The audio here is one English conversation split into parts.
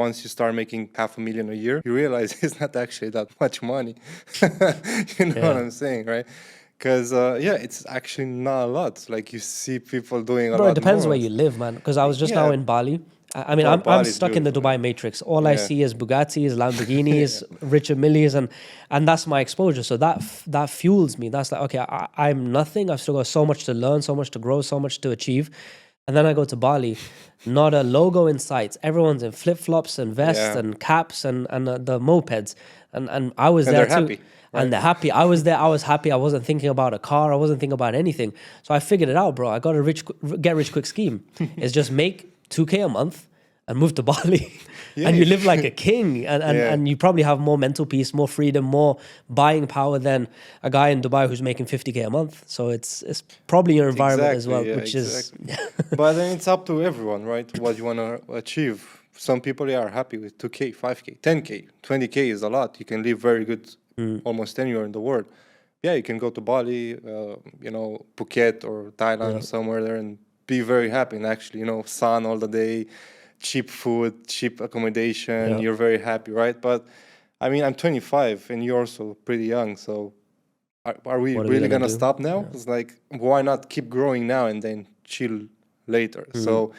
once you start making 500,000 a year, you realize it's not actually that much money. You know what I'm saying, right? Because it's actually not a lot. Like you see people doing a Bro, it lot depends more. where you live, man. Because I was just now Yeah, in Bali. I mean, bro, I'm Bali is stuck in the beautiful. Dubai matrix. All I Yeah. see is Bugattis, Lamborghinis, Richard Milles, and that's my exposure. So that fuels me. That's like, okay, I'm nothing. I've still got so much to learn, so much to grow, so much to achieve. And then I go to Bali, not a logo in sight. Everyone's in flip flops and vests Yeah. and caps and the mopeds, and I was And there they're too. happy, And they're happy. I was there. I was happy. I wasn't thinking about a car. I wasn't thinking about anything. So I figured it out, bro. I got a get rich quick scheme. It's just make 2K a month and move to Bali, and you live like a king. And you probably have more mental peace, more freedom, more buying power than a guy in Dubai who's making 50K a month. So it's probably your environment as well, which is. But then it's up to everyone, right? What you want to achieve. Some people are happy with 2K, 5K, 10K, 20K is a lot. You can live very good almost anywhere in the world. Yeah, you can go to Bali, Phuket or Thailand, somewhere there, and be very happy. And actually, sun all the day, cheap food, cheap accommodation. You're very happy, right? But I mean, I'm 25 and you're also pretty young. So are we really going to stop now? It's like, why not keep growing now and then chill later? So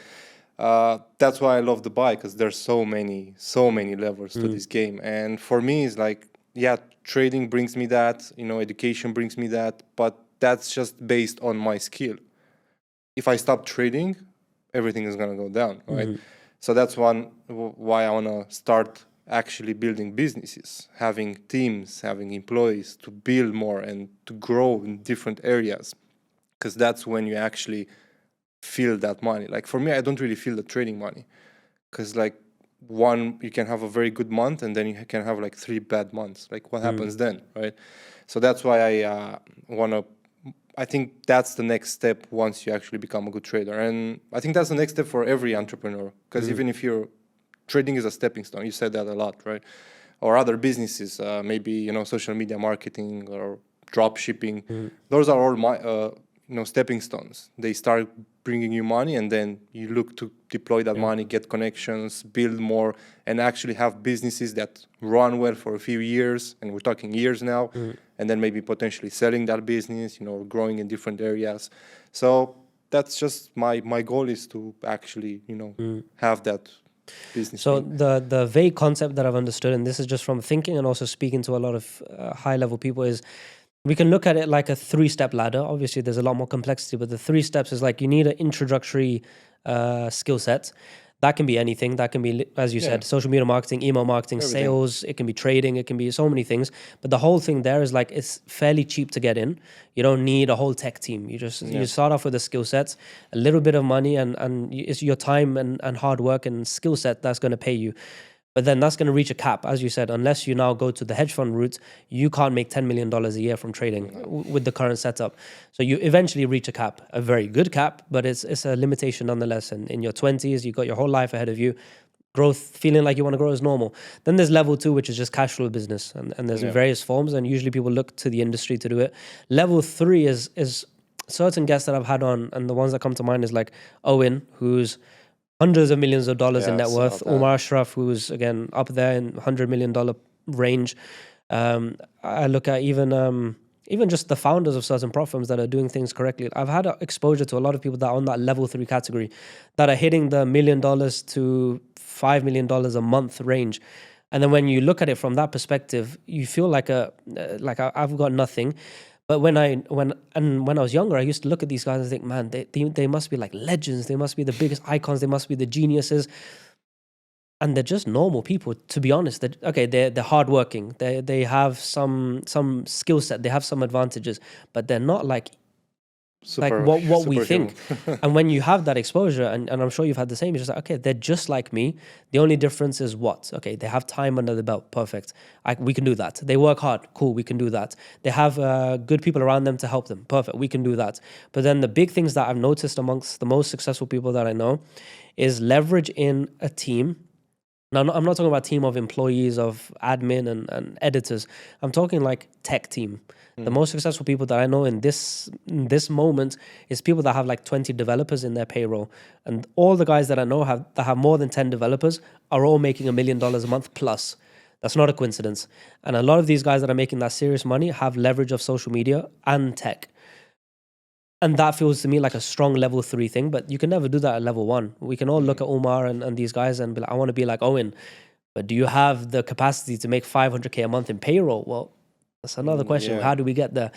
that's why I love Dubai, because there's so many levels to this game. And for me, it's like, trading brings me that, education brings me that, but that's just based on my skill. If I stop trading, everything is going to go down, right? So that's why I want to start actually building businesses, having teams, having employees to build more and to grow in different areas, because that's when you actually feel that money. Like for me, I don't really feel the trading money, because like you can have a very good month and then you can have like 3 bad months. Like what happens then, right? So that's why I think that's the next step once you actually become a good trader. And I think that's the next step for every entrepreneur, because even if trading is a stepping stone, you said that a lot, right? Or other businesses, maybe, social media marketing or drop shipping. Those are all stepping stones. They start bringing you money, and then you look to deploy that money, get connections, build more, and actually have businesses that run well for a few years, and we're talking years now, and then maybe potentially selling that business, growing in different areas. So that's just my goal, is to actually, have that business. So the vague concept that I've understood, and this is just from thinking and also speaking to a lot of high level people, is we can look at it like a 3-step ladder. Obviously, there's a lot more complexity, but the 3 steps is like you need an introductory skill set. That can be anything. That can be, as you said, social media marketing, email marketing, sales. It can be trading. It can be so many things. But the whole thing there is like, it's fairly cheap to get in. You don't need a whole tech team. You start off with a skill set, a little bit of money, and it's your time and hard work and skill set that's going to pay you. But then that's going to reach a cap, as you said. Unless you now go to the hedge fund route, you can't make $10 million a year from trading with the current setup. So you eventually reach a cap, a very good cap, but it's a limitation nonetheless. And in your 20s, you've got your whole life ahead of you. Growth, feeling like you want to grow, is normal. Then there's level 2, which is just cash flow business. And there's various forms, and usually people look to the industry to do it. Level 3 is certain guests that I've had on, and the ones that come to mind is like Owen, who's hundreds of millions of dollars in net worth. Umar Ashraf, who's again up there in $100 million range. I look at even just the founders of certain prop firms that are doing things correctly. I've had exposure to a lot of people that are on that level 3 category, that are hitting the $1 million to $5 million a month range. And then when you look at it from that perspective, you feel like I've got nothing. But when I was younger, I used to look at these guys and think, man, they must be like legends. They must be the biggest icons. They must be the geniuses. And they're just normal people, to be honest. They're hardworking. They have some skill set. They have some advantages, but they're not like what we think. And when you have that exposure, and I'm sure you've had the same, it's just like, okay, they're just like me. The only difference is what? Okay, they have time under the belt. Perfect. We can do that. They work hard. Cool, we can do that. They have good people around them to help them. Perfect, we can do that. But then the big things that I've noticed amongst the most successful people that I know is leverage in a team Now, I'm not talking about team of employees, of admin and editors. I'm talking like tech team. The most successful people that I know in this moment is people that have like 20 developers in their payroll. And all the guys that I know that have more than 10 developers are all making $1 million a month plus. That's not a coincidence. And a lot of these guys that are making that serious money have leverage of social media and tech. And that feels to me like a strong level 3 thing, but you can never do that at level 1. We can all look at Umar and these guys and be like, I want to be like Owen, but do you have the capacity to make 500K a month in payroll? Well, that's another question. Yeah. How do we get there?